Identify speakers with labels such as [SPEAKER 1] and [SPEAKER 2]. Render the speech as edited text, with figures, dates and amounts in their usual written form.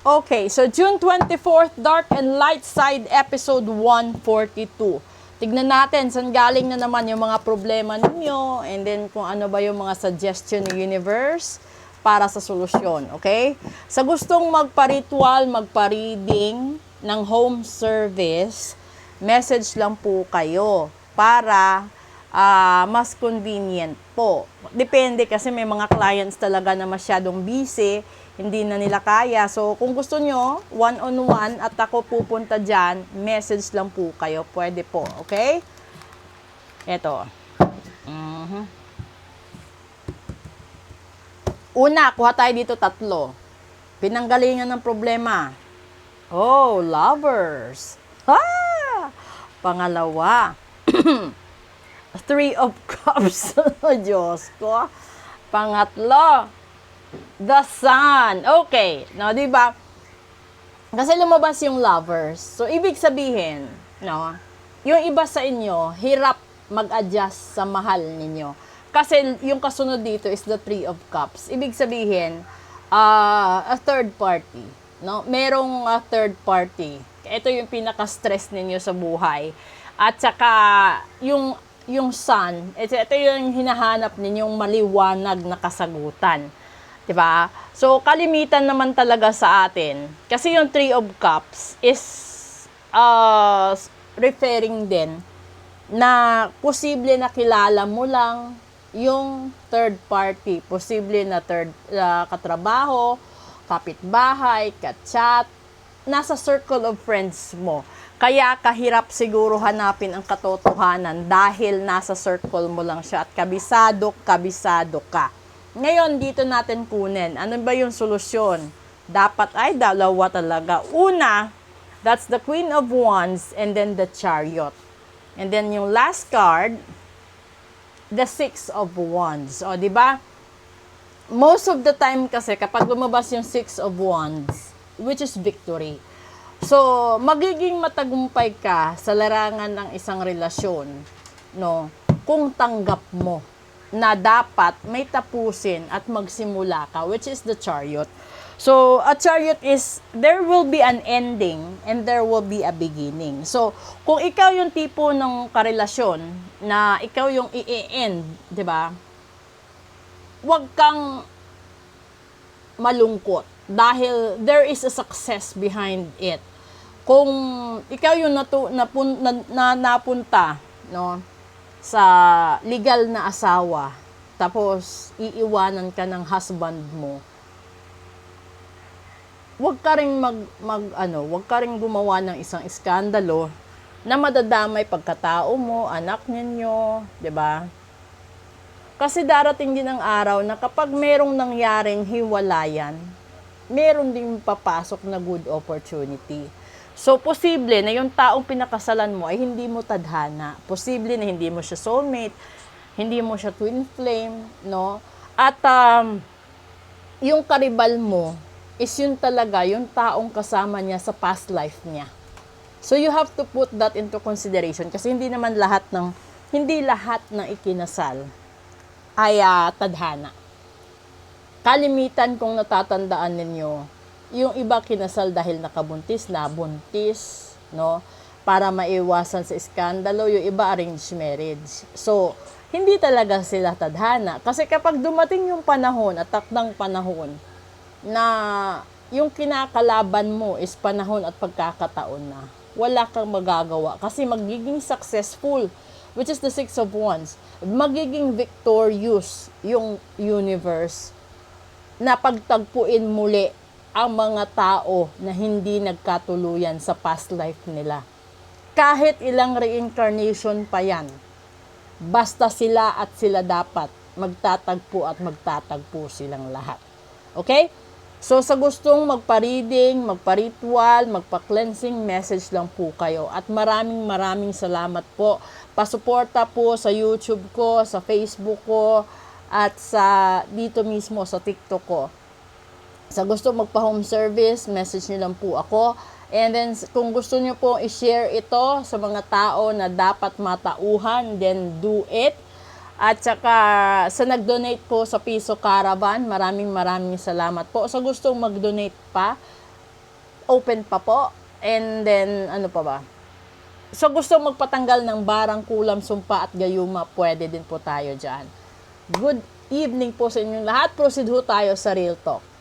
[SPEAKER 1] Okay, so June 24th, Dark and Light Side, episode 142. Tignan natin, saan galing na naman yung mga problema ninyo, and then kung ano ba yung mga suggestion ni universe para sa solusyon, okay? Sa gustong magpa-ritual, magpa-reading ng home service, message lang po kayo para mas convenient po. Depende kasi may mga clients talaga na masyadong busy, hindi na nila kaya. So, kung gusto nyo, one-on-one at ako pupunta dyan, message lang po kayo. Pwede po, okay? Ito. Una, kuha tayo dito 3. Pinanggalingan ng problema. Oh, lovers. Pangalawa. 3 of Cups. Diyos ko. Pangatlo. The Sun. Okay. No, di ba? Kasi lumabas yung lovers. So, ibig sabihin, no, yung iba sa inyo, hirap mag-adjust sa mahal ninyo. Kasi yung kasunod dito is the 3 of Cups. Ibig sabihin, a third party. No? Merong third party. Ito yung pinaka-stress ninyo sa buhay. At saka, yung sun, ito yung hinahanap ninyong maliwanag na kasagutan. Diba? So, kalimitan naman talaga sa atin. Kasi yung 3 of Cups is referring din na posible na kilala mo lang yung third party. Posible na katrabaho, kapitbahay, kachat, nasa circle of friends mo. Kaya kahirap siguro hanapin ang katotohanan dahil nasa circle mo lang siya at kabisado ka. Ngayon, dito natin kunin. Ano ba yung solusyon? Dapat ay dalawa talaga. Una, that's the Queen of Wands and then the Chariot. And then yung last card, the 6 of Wands. O, di ba? Most of the time kasi kapag lumabas yung 6 of Wands, which is victory. So, magiging matagumpay ka sa larangan ng isang relasyon, no? Kung tanggap mo na dapat may tapusin at magsimula ka, which is the Chariot. So, a Chariot is, there will be an ending and there will be a beginning. So, kung ikaw yung tipo ng karelasyon na ikaw yung i-end, di ba? Huwag kang malungkot dahil there is a success behind it. Kung ikaw yung napunta, no, sa legal na asawa, tapos iiwanan ka ng husband mo, wag ka ring wag ka ring gumawa ng isang iskandalo na madadamay pagkatao mo, anak ninyo, 'di ba? Kasi darating din ang araw na kapag merong nangyaring hiwalayan, meron ding papasok na good opportunity. So, posible na yung taong pinakasalan mo ay hindi mo tadhana. Posible na hindi mo siya soulmate, hindi mo siya twin flame, no? At yung karibal mo is yun talaga, yung taong kasama niya sa past life niya. So, you have to put that into consideration kasi hindi lahat ng ikinasal ay tadhana. Kalimitan kung natatandaan ninyo, yung iba kinasal dahil nakabuntis, nabuntis, no? Para maiwasan sa iskandalo, yung iba arranged marriage. So, hindi talaga sila tadhana. Kasi kapag dumating yung panahon at takdang panahon na yung kinakalaban mo is panahon at pagkakataon na, wala kang magagawa kasi magiging successful, which is the 6 of Wands. Magiging victorious yung universe na pagtagpuin muli ang mga tao na hindi nagkatuluyan sa past life nila. Kahit ilang reincarnation pa yan, basta sila at sila dapat magtatagpo at magtatagpo silang lahat. Okay? So, sa gustong magpa-reading, magpa-ritual, magpa-cleansing, message lang po kayo. At maraming salamat po. Pasuporta po sa YouTube ko, sa Facebook ko, at sa dito mismo sa TikTok ko. Sa gusto magpa-home service, message niyo lang po ako. And then, kung gusto niyo po i-share ito sa mga tao na dapat matauhan, then do it. At saka sa nag-donate po sa Piso Caravan, maraming salamat po. Sa gustong mag-donate pa, open pa po. And then, ano pa ba? So, gusto magpatanggal ng barang, kulam, sumpa at gayuma, pwede din po tayo dyan. Good evening po sa inyong lahat. Proceed ho tayo sa Real Talk.